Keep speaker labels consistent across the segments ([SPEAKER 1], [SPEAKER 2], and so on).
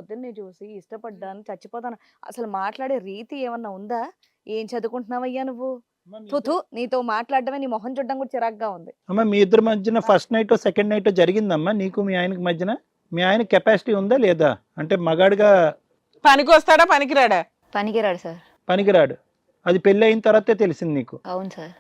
[SPEAKER 1] పొద్దున్నే చూసి ఇష్టపడ్డాను, చచ్చిపోతాను అసలు మాట్లాడే రీతి ఏమన్నా ఉందా? ఏం చదువుకుంటున్నావయ్యా నువ్వు? తుతు నీతో మాట్లాడడమే నీ మొహం చూడడం కూడా చిరాగ్గా ఉంది.
[SPEAKER 2] అమ్మ మీ ఇద్దరి మధ్యన ఫస్ట్ నైట్ సెకండ్ నైట్ జరిగిందమ్మా నీకు మీ ఆయనకి మధ్యన? మీ ఆయన కెపాసిటీ ఉందా లేదా? అంటే మగాడిగా
[SPEAKER 3] పనికి వస్తాడా పనికిరాడా?
[SPEAKER 4] పనికిరాడు సార్.
[SPEAKER 2] పనికిరాడు. అది పెళ్ళి అయిన తర్వాతే తెలిసింది నీకు.
[SPEAKER 4] అవును సార్.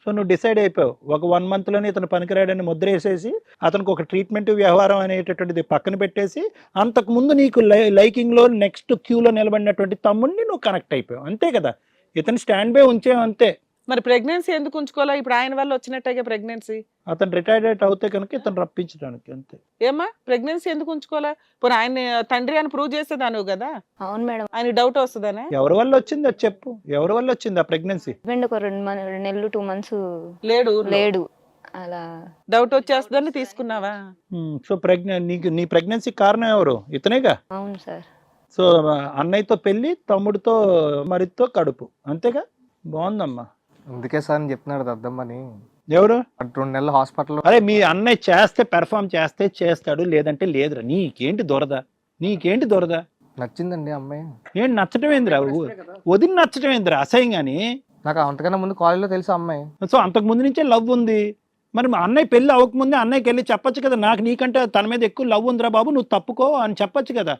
[SPEAKER 2] సో నువ్వు డిసైడ్ అయిపోయావు ఒక 1 month లోనే ఇతను పనికిరాడని ముద్ర వేసేసి అతనికి ఒక ట్రీట్మెంట్ వ్యవహారం అనేటటువంటిది పక్కన పెట్టేసి అంతకుముందు నీకు లైకింగ్లో నెక్స్ట్ క్యూలో నిలబడినటువంటి తమ్ముడిని నువ్వు కనెక్ట్ అయిపోయావు అంతే కదా. ఇతను స్టాండ్ బై ఉంచే అంతే.
[SPEAKER 3] మరి ప్రెగ్నెన్సీ ఎందుకు ఉంచుకోవాలా? ఇప్పుడు ఆయన వల్ల వచ్చినట్టే ప్రెగ్నెన్సీ.
[SPEAKER 2] అతను రిటైర్డ్ అవుతే కనుక ఇతను రప్పించడానికి అంతే.
[SPEAKER 3] ఏమ్మా ప్రెగ్నెన్సీ ఎందుకు ఉంచుకోవాలా? పోనీ ఆయన తండ్రి అని ప్రూవ్ చేసేదాను కదా.
[SPEAKER 4] అవును మేడం.
[SPEAKER 3] ఆయన డౌట్ వస్తుందనే.
[SPEAKER 2] ఎవరి వల్ల వచ్చింది అది చెప్పు. ఎవరి వల్ల వచ్చింది ఆ ప్రెగ్నెన్సీ?
[SPEAKER 4] హస్బెండ్ ఒక 2 నెలలు 2 months
[SPEAKER 3] లేడు
[SPEAKER 4] లేడు అలా
[SPEAKER 3] డౌట్ వచ్చేస్తుందని తీసుకున్నావా?
[SPEAKER 2] సో నీ ప్రెగ్నెన్సీ కారణం ఎవరు? ఇతనేగా.
[SPEAKER 4] అవును సార్.
[SPEAKER 2] సో అన్నయ్యతో పెళ్లి, తమ్ముడితో మరితో కడుపు అంతేగా. బాగుందమ్మా.
[SPEAKER 5] అందుకే సార్ అని చెప్తున్నాడు దద్దమ్మని.
[SPEAKER 2] ఎవరు?
[SPEAKER 5] 2 నెలలు హాస్పిటల్లో.
[SPEAKER 2] అరే మీ అన్నయ్య చేస్తే పెర్ఫామ్ చేస్తే చేస్తాడు, లేదంటే లేదురా. నీకేంటి దొరద?
[SPEAKER 5] నచ్చిందండి అమ్మాయి.
[SPEAKER 2] ఏంటి నచ్చటం ఏందిరా? వదిలి నచ్చటం ఏందిరా అసహ్యంగాని?
[SPEAKER 5] నాకు అంతకన్నా ముందు కాలేజీలో తెలుసు అమ్మాయి.
[SPEAKER 2] సో అంతకు ముందు నుంచే లవ్ ఉంది. మరి మా అన్నయ్య పెళ్లి అవ్వకముందే అన్నయ్యకి వెళ్ళి చెప్పొచ్చు కదా, నాకు నీకంటే తన మీద ఎక్కువ లవ్ ఉందిరా బాబు, నువ్వు తప్పుకో అని చెప్పొచ్చు కదా.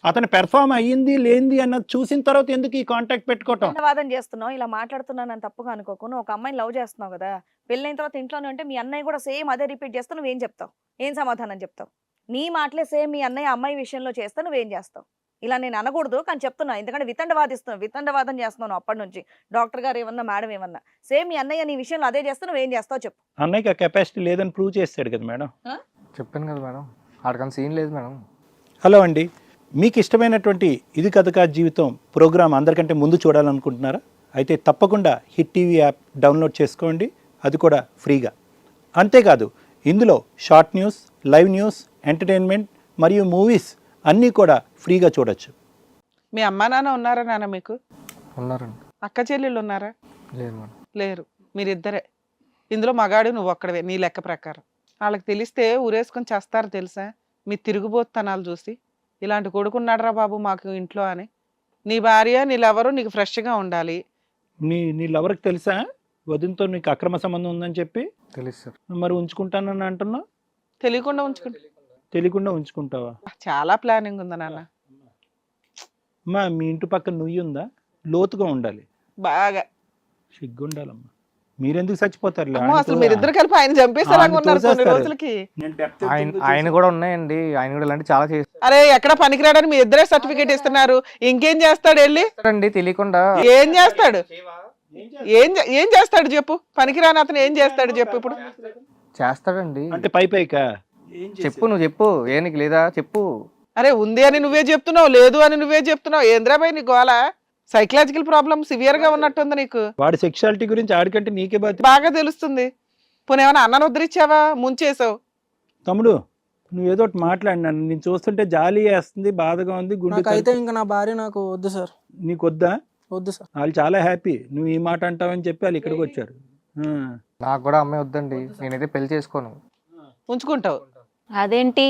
[SPEAKER 2] అతను పెర్ఫామ్ అయ్యింది లేనిది అన్నది చూసిన తర్వాత ఎందుకు ఈ కాంటాక్ట్ పెట్టుకోవటం?
[SPEAKER 1] వాదన చేస్తున్నావు, ఇలా మాట్లాడుతున్నాను అని తప్పుగా అనుకోకు. నువ్వు ఒక అమ్మాయిని లవ్ చేస్తున్నావు కదా, పెళ్ళైన తర్వాత ఇంట్లోనే ఉంటే మీ అన్నయ్య కూడా సేమ్ అదే రిపీట్ చేస్తా, నువ్వేం చెప్తావు? ఏం సమాధానం చెప్తావు? నీ మాటలే సేమ్ మీ అన్నయ్య అమ్మాయి విషయంలో చేస్తా, నువ్వేం చేస్తావు? ఇలా నేను అనకూడదు కానీ చెప్తున్నా, ఎందుకంటే వితండవాదం చేస్తున్నాను అప్పటి నుంచి. డాక్టర్ గారు ఏమన్నా, మేడం ఏమన్నా, సేమ్ మీ అన్నయ్య నీ విషయంలో అదే చేస్తా, నువ్వేం చేస్తావు చెప్పు.
[SPEAKER 2] అన్నయ్యకి ఆ కెపాసిటీ లేదని ప్రూవ్ చేస్తాడు కదా మేడం.
[SPEAKER 5] చెప్పాను కదా మేడం, ఆడకన్నా సీన్ లేదు మేడం.
[SPEAKER 2] హలో అండి, మీకు ఇష్టమైనటువంటి ఇది కథ కాదు జీవితం ప్రోగ్రామ్ అందరికంటే ముందు చూడాలనుకుంటున్నారా? అయితే తప్పకుండా హిట్ టీవీ యాప్ డౌన్లోడ్ చేసుకోండి, అది కూడా ఫ్రీగా. అంతేకాదు ఇందులో short news, live news, entertainment మరియు మూవీస్ అన్నీ కూడా ఫ్రీగా చూడొచ్చు.
[SPEAKER 3] మీ అమ్మా నాన్న ఉన్నారా నాన్న మీకు?
[SPEAKER 5] ఉన్నారండి.
[SPEAKER 3] అక్క చెల్లెళ్ళు ఉన్నారా?
[SPEAKER 5] లేదు మేడం.
[SPEAKER 3] లేరు. మీరిద్దరే. ఇందులో మగాడు నువ్వు ఒక్కడవే నీ లెక్క ప్రకారం. వాళ్ళకి తెలిస్తే ఊరేసుకొని చేస్తారు తెలుసా మీ తిరుగుబోతనాలు చూసి. ఇలాంటి కొడుకున్నాడరా బాబు మాకు ఇంట్లో అని. నీ భార్య నీ లవరు నీకు ఫ్రెష్గా ఉండాలి.
[SPEAKER 2] నీ లవర్కి తెలుసా వదినతో నీకు అక్రమ సంబంధం ఉందని చెప్పి?
[SPEAKER 5] తెలుసు సార్.
[SPEAKER 2] మరి ఉంచుకుంటానని అంటున్నావు?
[SPEAKER 3] తెలియకుండా
[SPEAKER 2] ఉంచుకుంటావా?
[SPEAKER 3] చాలా ప్లానింగ్ ఉందా నాన్న.
[SPEAKER 2] అమ్మా మీ ఇంటి పక్కన నుయ్యి ఉందా? లోతుగా ఉండాలి,
[SPEAKER 3] బాగా
[SPEAKER 2] సిగ్గుండాలమ్మా. మీరెందుకు చచ్చిపోతారు?
[SPEAKER 3] అసలు మీరిద్దరు కలిపి ఆయన చంపేసేలా ఉన్నారు కొన్ని రోజులకి.
[SPEAKER 5] ఆయన కూడా ఉన్నాయండి, ఆయన కూడా ఇలాంటి చాలా చేస్తాడు.
[SPEAKER 3] అరే ఎక్కడ పనికిరాడని మీ ఇద్దరే సర్టిఫికేట్ ఇస్తున్నారు, ఇంకేం చేస్తాడు వెళ్ళి?
[SPEAKER 5] తెలియకుండా
[SPEAKER 3] ఏం చేస్తాడు? ఏం చేస్తాడు చెప్పు? పనికిరాని అతను ఏం చేస్తాడు చెప్పు? ఇప్పుడు
[SPEAKER 5] చేస్తాడండి.
[SPEAKER 2] అంటే పైకా
[SPEAKER 5] చెప్పు, నువ్వు చెప్పు. ఏ నీకు లేదా చెప్పు.
[SPEAKER 3] అరే ఉంది అని నువ్వే చెప్తున్నావు, లేదు అని నువ్వే చెప్తున్నావు. ఏంద్రాబాయ్ నీ గోల? సైకలాజికల్ ప్రాబ్లం సివియర్ గా ఉన్నట్టుంది నీకు.
[SPEAKER 2] వాడి సెక్షువాలిటీ గురించి ఆడికంటే నీకే
[SPEAKER 3] బాగా తెలుస్తుంది. పోనీ ఏమైనా అన్నను ఉద్ధరించావా? ముంచేసావు.
[SPEAKER 2] తమ్ముడు నువ్వు ఏదో ఒకటి మాట్లాడినాను, నేను చూస్తుంటే జాలి వేస్తుంది, బాధగా ఉంది.
[SPEAKER 6] అయితే ఇంకా నా భార్య నాకు వద్దు సార్.
[SPEAKER 2] నీకు వద్దా?
[SPEAKER 6] వద్దు సార్.
[SPEAKER 2] వాళ్ళు చాలా హ్యాపీ నువ్వు ఈ మాట అంటావని చెప్పి వాళ్ళు ఇక్కడికి వచ్చారు.
[SPEAKER 5] నాకు కూడా అమ్మాయి వద్దండి, నేనైతే పెళ్లి చేసుకోను.
[SPEAKER 3] ఉంచుకుంటావు?
[SPEAKER 4] అదేంటి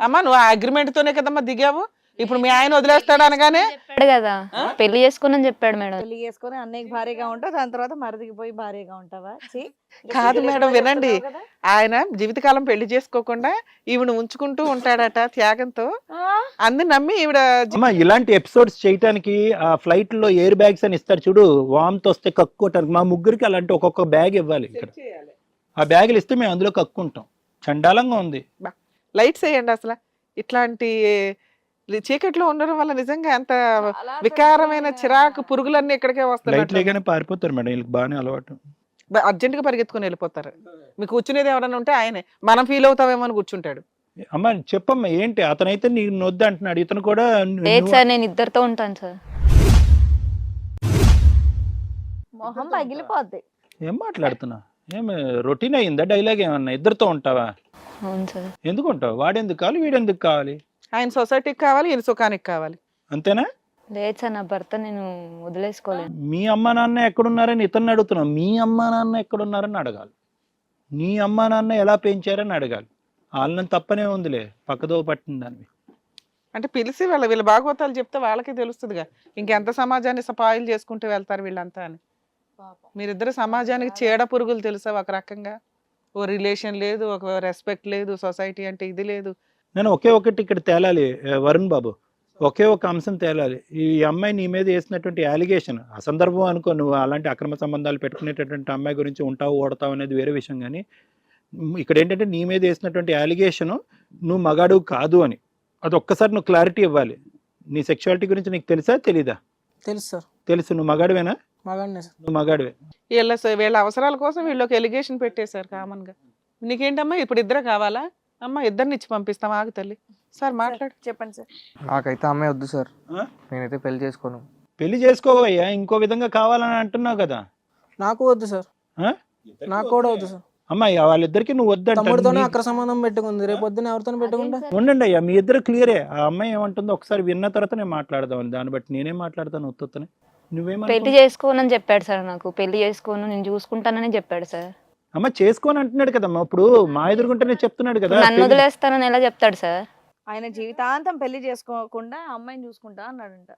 [SPEAKER 3] అమ్మా నువ్వు ఆ అగ్రిమెంట్ తోనే కదమ్మా దిగావు. ఇప్పుడు మీ ఆయన వదిలేస్తాడు అనగానే
[SPEAKER 4] చెప్పాడు కదా, పెళ్లి చేసుకుని చెప్పాడు మేడం.
[SPEAKER 1] పెళ్లి చేసుకుని అన్నయ్యకి భార్యగా ఉంటావు, దాని తర్వాత మరిదికి పోయి భార్యగా ఉంటావా?
[SPEAKER 3] కాదు మేడం వినండి, ఆయన జీవితకాలం పెళ్లి చేసుకోకుండా ఈవిడ ఉంచుకుంటూ ఉంటాడట త్యాగంతో. అందు నమ్మి ఈవిడ
[SPEAKER 2] ఇలాంటి ఎపిసోడ్స్ చేయడానికి ఆ ఫ్లైట్ లో ఎయిర్ బ్యాగ్స్ అని ఇస్తారు చూడు, వామ్తో వస్తే కక్కుకోవటానికి. మా ముగ్గురికి అలాంటి ఒక్కొక్క బ్యాగ్ ఇవ్వాలి ఇక్కడ. ఆ బ్యాగులు ఇస్తే మేము అందులో కక్కుంటాం. చండాలంగా ఉంది.
[SPEAKER 3] లైట్స్ వేయండి. అసలు ఇట్లాంటి చీకట్లో ఉండడం వల్ల నిజంగా ఎంత వికారమైన చిరాకు పురుగులన్నీ ఇక్కడికే వస్తాయి.
[SPEAKER 2] పారిపోతారు మేడం, వీళ్ళకి బాగానే అలవాటు.
[SPEAKER 3] అర్జెంట్ గా పరిగెత్తుకుని వెళ్ళిపోతారు. మీకు కూర్చునేది ఎవరైనా ఉంటే ఆయనే, మనం ఫీల్ అవుతామేమో అని కూర్చుంటాడు.
[SPEAKER 2] అమ్మా చెప్పమ్మా ఏంటి? అతనైతే నీకు నొద్దు అంటున్నాడు, ఇతను కూడా.
[SPEAKER 4] లేదు సార్, నేను ఇద్దరితో ఉంటాను సార్.
[SPEAKER 1] మొహం పగిలిపోద్ది.
[SPEAKER 2] ఏం మాట్లాడుతున్నా? ఏమి రొటీన్ అయిందా? డైలాగ్ ఏమన్నా? ఇద్దరితో ఉంటావా?
[SPEAKER 4] అవును సార్.
[SPEAKER 2] ఎందుకు ఉంటావు? వాడెందుకు కావాలి, వీడెందుకు కావాలి?
[SPEAKER 3] ఆయన సొసైటీకి కావాలి, ఈయన సుఖానికి కావాలి.
[SPEAKER 2] అంతేనా?
[SPEAKER 4] లేదు సార్, నా భర్త నేను వదిలేసుకోలేను.
[SPEAKER 2] మీ అమ్మ నాన్న ఎక్కడున్నారని ఇతన్ని అడుగుతున్నావు. మీ అమ్మ నాన్న ఎక్కడున్నారని అడగాలి. నీ అమ్మ నాన్న ఎలా పెంచారని అడగాలి. వాళ్ళని తప్పనే ఉందిలే, పక్కదో పట్టిన దాన్ని.
[SPEAKER 3] అంటే పిలిచి వీళ్ళ భాగవతాలు చెప్తే వాళ్ళకే తెలుస్తుందిగా ఇంకెంత సమాజాన్ని సపాయిలు చేసుకుంటూ వెళ్తారు వీళ్ళంతా అని. మీరిద్దరు సమాజానికి చీడ పురుగులు తెలుసా ఒక రకంగా. ఓ రిలేషన్ లేదు, ఒక రెస్పెక్ట్ లేదు, సొసైటీ అంటే ఇది లేదు.
[SPEAKER 2] నేను ఒకే ఒకటి ఇక్కడ తేలాలి వరుణ్ బాబు, ఒకే ఒక అంశం తేలాలి. ఈ అమ్మాయి నీ మీద వేసినటువంటి అలిగేషన్ అసందర్భం అనుకో, నువ్వు అలాంటి అక్రమ సంబంధాలు పెట్టుకునేటటువంటి అమ్మాయి గురించి ఉంటావు ఓడతావు అనేది వేరే విషయం, కానీ ఇక్కడ ఏంటంటే నీ మీద వేసినటువంటి అలిగేషను నువ్వు మగాడు కాదు అని. అది ఒక్కసారి నువ్వు క్లారిటీ ఇవ్వాలి. నీ సెక్షువాలిటీ గురించి నీకు తెలుసా తెలీదా?
[SPEAKER 6] తెలుసు సార్.
[SPEAKER 2] తెలుసు. నువ్వు మగాడివేనా?
[SPEAKER 6] మగాడినే సార్.
[SPEAKER 2] నువ్వు మగాడివే.
[SPEAKER 3] వీళ్ళ అవసరాల కోసం వీళ్ళకి ఎలిగేషన్ పెట్టేశారు కామన్ గా. నీకేంటమ్మా ఇప్పుడు ఇద్దరే కావాలా? అమ్మ ఇద్దరిని ఇచ్చి పంపిస్తాం, ఆగు తల్లి. సార్ మాట్లాడు.
[SPEAKER 1] చెప్పండి సార్.
[SPEAKER 5] నాకైతే అమ్మాయి వద్దు సార్.
[SPEAKER 2] ఆ?
[SPEAKER 5] నేనైతే పెళ్లి చేసుకోను.
[SPEAKER 2] పెళ్లి చేసుకోవయ్యా, ఇంకో విధంగా కావాలని అంటున్నావు కదా.
[SPEAKER 6] నాకు వద్దు సార్.
[SPEAKER 2] ఆ?
[SPEAKER 6] నాకు కూడా వద్దు సార్.
[SPEAKER 2] అమ్మాయి వాళ్ళిద్దరికి నువ్వు
[SPEAKER 6] తమ్ముడితోనే
[SPEAKER 2] వద్దంటే
[SPEAKER 6] అక్ర సంబంధం పెట్టుకుంది, రేపు పొద్దున ఎవరితో పెట్టుకుంటా?
[SPEAKER 2] ఉండండి అయ్యా, మీ ఇద్దరు క్లియరే. ఆ అమ్మాయి ఏమంటుందో ఒకసారి విన్న తర్వాత నేను మాట్లాడదాం, దాన్ని బట్టి నేనేం మాట్లాడతాను ఉత్తనే.
[SPEAKER 4] పెళ్లి
[SPEAKER 2] నువ్వేమో
[SPEAKER 4] చేసుకోనని చెప్పాడు సార్ నాకు. పెళ్లి చేసుకోను, నేను చూసుకుంటానని చెప్పాడు సార్.
[SPEAKER 2] అమ్మ చేసుకోని అంటున్నాడు కదమ్మా, ఇప్పుడు మా ఎదురుకుంటేనే చెప్తున్నాడు కదా.
[SPEAKER 4] నన్ను వదిలేస్తానని ఎలా చెప్తాడు సార్?
[SPEAKER 1] ఆయన జీవితాంతం పెళ్లి చేసుకోకుండా అమ్మాయిని చూసుకుంటా అన్నాడంట.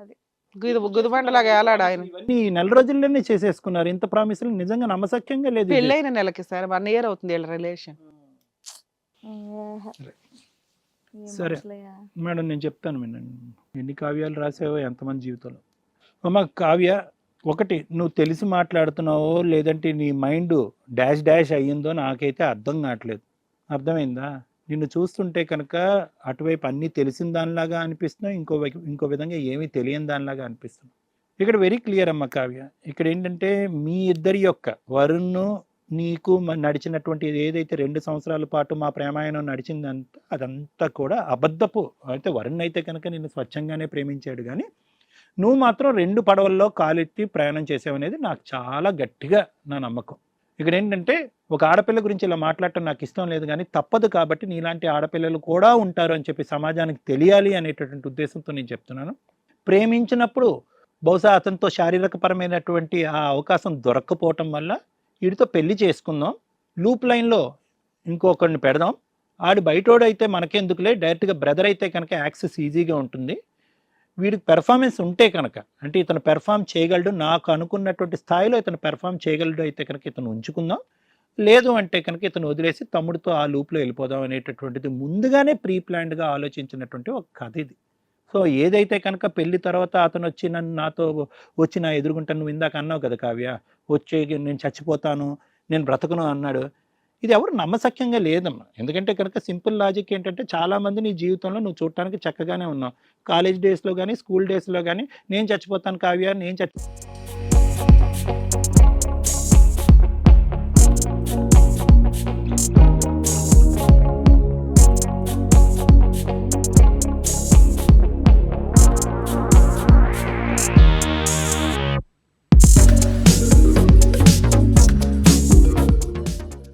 [SPEAKER 1] అది
[SPEAKER 3] గుదిబండలాగా ఏలాడు ఆయన.
[SPEAKER 2] ఇవన్నీ ఈ నెల రోజుల్లోనే చేసేసుకున్నారు. ఇంత ప్రామిసులు నిజంగా నమ్మసక్యంగా లేదు ఇది.
[SPEAKER 3] పెళ్ళైన నెలకి సార్ 1 year అవుతుంది వీళ్ళ రిలేషన్.
[SPEAKER 1] ఏం
[SPEAKER 2] సరే.
[SPEAKER 1] మనుషులయ్యా.
[SPEAKER 2] మేడం నేను చెప్తాను వినండి. ఎన్ని కావ్యాలు రాసావో ఎంతమంది జీవితంలో. అమ్మ కావ్య, ఒకటి నువ్వు తెలిసి మాట్లాడుతున్నావో లేదంటే నీ మైండ్ డాష్ డాష్ అయ్యిందో నాకైతే అర్థం కావట్లేదు. అర్థమైందా? నిన్ను చూస్తుంటే కనుక అటువైపు అన్నీ తెలిసిన దానిలాగా అనిపిస్తున్నావు, ఇంకో విధంగా ఏమీ తెలియని దానిలాగా అనిపిస్తున్నావు. ఇక్కడ వెరీ క్లియర్ అమ్మ కావ్య. ఇక్కడ ఏంటంటే మీ ఇద్దరి యొక్క వరుణ్ నీకు నడిచినటువంటి ఏదైతే 2 సంవత్సరాల పాటు మా ప్రేమాయణం నడిచిందంతా అదంతా కూడా అబద్ధపు. అయితే వరుణ్ అయితే కనుక నిన్ను స్వచ్ఛంగానే ప్రేమించాడు, కానీ నువ్వు మాత్రం 2 పడవల్లో కాలెత్తి ప్రయాణం చేసావనేది నాకు చాలా గట్టిగా నా నమ్మకం. ఇక్కడ ఏంటంటే ఒక ఆడపిల్ల గురించి ఇలా మాట్లాడటం నాకు ఇష్టం లేదు, కానీ తప్పదు కాబట్టి నీలాంటి ఆడపిల్లలు కూడా ఉంటారు అని చెప్పి సమాజానికి తెలియాలి అనేటటువంటి ఉద్దేశంతో నేను చెప్తున్నాను. ప్రేమించినప్పుడు బహుశా అతనితో శారీరకపరమైనటువంటి ఆ అవకాశం దొరక్కపోవటం వల్ల వీడితో పెళ్లి చేసుకుందాం, లూప్ లైన్లో ఇంకొకరిని పెడదాం, ఆడు బయటోడైతే మనకెందుకులే, డైరెక్ట్గా బ్రదర్ అయితే కనుక యాక్సెస్ ఈజీగా ఉంటుంది, వీడికి పెర్ఫార్మెన్స్ ఉంటే కనుక, అంటే ఇతను పెర్ఫామ్ చేయగలడు, నాకు అనుకున్నటువంటి స్థాయిలో ఇతను పెర్ఫామ్ చేయగలడు అయితే కనుక ఇతను ఉంచుకుందాం, లేదు అంటే కనుక ఇతను వదిలేసి తమ్ముడితో ఆ లూప్లో వెళ్ళిపోదాం అనేటటువంటిది ముందుగానే ప్రీ ప్లాన్డ్గా ఆలోచించినటువంటి ఒక కథ ఇది. సో ఏదైతే కనుక పెళ్లి తర్వాత అతను వచ్చి నాతో వచ్చి నా ఎదురుగుంటా, నువ్వు ఇందాక అన్నావు కదా కావ్య, వచ్చి నేను చచ్చిపోతాను, నేను బ్రతకను అన్నాడు. ఇది ఎవరు నమ్మసక్యంగా లేదమ్మా. ఎందుకంటే కనుక సింపుల్ లాజిక్ ఏంటంటే చాలామంది నీ జీవితంలో నువ్వు చూడటానికి చక్కగానే ఉన్నావు. కాలేజ్ డేస్లో కానీ స్కూల్ డేస్లో కానీ నేను చచ్చిపోతాను కావ్య, నేను